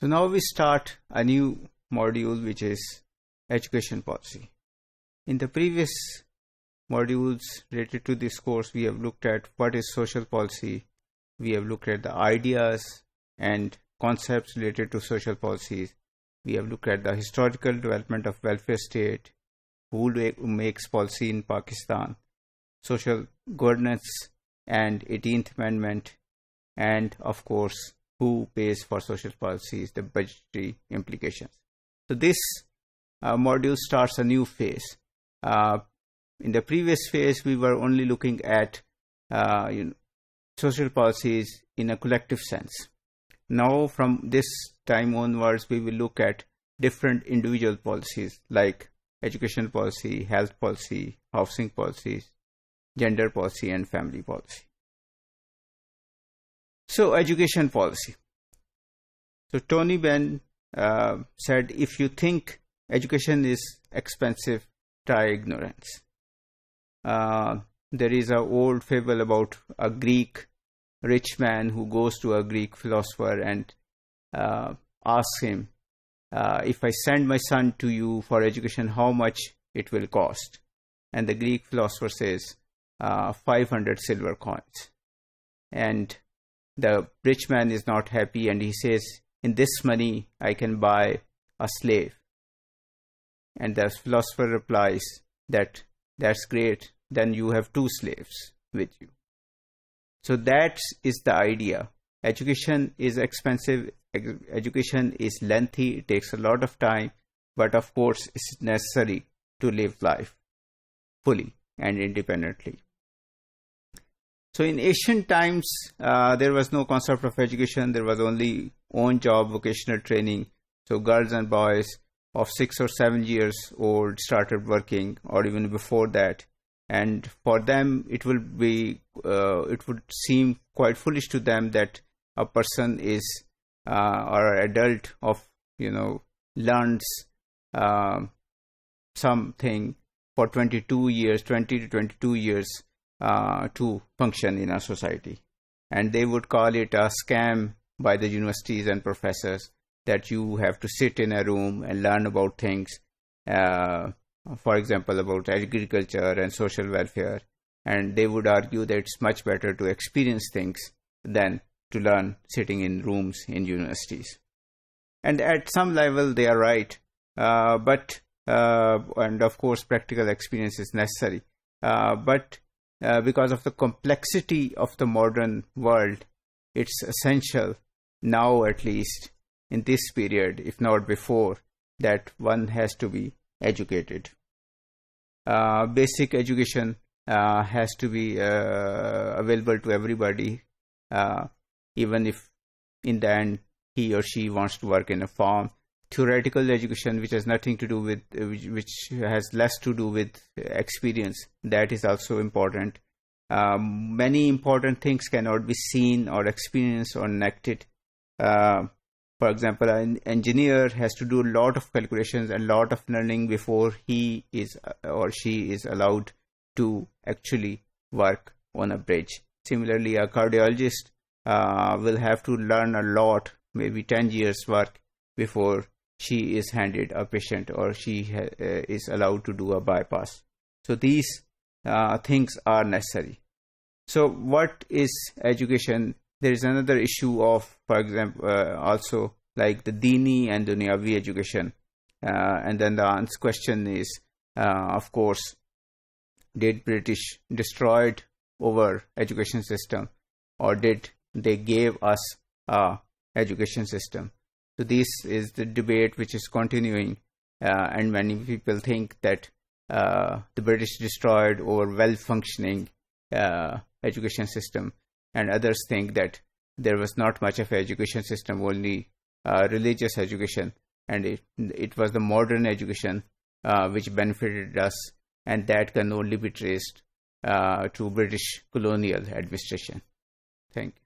So now we start a new module, which is education policy. In the previous modules related to this course, we have looked at what is social policy. We have looked at the ideas and concepts related to social policies. We have looked at the historical development of welfare state, who makes policy in Pakistan, social governance and 18th Amendment, and of course, who pays for social policies, the budgetary implications. So this module starts a new phase. In the previous phase, we were only looking at social policies in a collective sense. Now, from this time onwards, we will look at different individual policies like education policy, health policy, housing policies, gender policy, and family policy. So, education policy. So, Tony Benn said, if you think education is expensive, try ignorance. There is an old fable about a Greek rich man who goes to a Greek philosopher and asks him, if I send my son to you for education, how much it will cost? And the Greek philosopher says, 500 silver coins. And the rich man is not happy, and he says, in this money, I can buy a slave. And the philosopher replies that's great, then you have 2 slaves with you. So that is the idea. Education is expensive, education is lengthy, it takes a lot of time, but of course it's necessary to live life fully and independently. So in ancient times, there was no concept of education. There was only on-job vocational training. So girls and boys of 6 or 7 years old started working, or even before that. And for them, it would seem quite foolish to them that a person is or an adult of learns something for 20 to 22 years. To function in our society, and they would call it a scam by the universities and professors that you have to sit in a room and learn about things, for example about agriculture and social welfare, and they would argue that it's much better to experience things than to learn sitting in rooms in universities. And at some level they are right, but and of course practical experience is necessary, but because of the complexity of the modern world, it's essential now, at least in this period, if not before, that one has to be educated. Basic education has to be available to everybody, even if in the end he or she wants to work in a farm. Theoretical education, which has nothing to do with, which has less to do with experience, that is also important. Many important things cannot be seen or experienced or enacted. For example, an engineer has to do a lot of calculations and a lot of learning before he is or she is allowed to actually work on a bridge. Similarly, a cardiologist will have to learn a lot, maybe 10 years work before she is handed a patient or she is allowed to do a bypass. So these things are necessary. So what is education? There is another issue of, for example, also like the Dini and Dunyavi education. And then the question is, of course, did British destroyed our education system, or did they give us a education system? So this is the debate which is continuing, and many people think that the British destroyed our well-functioning education system, and others think that there was not much of an education system, only religious education, and it was the modern education which benefited us, and that can only be traced to British colonial administration. Thank you.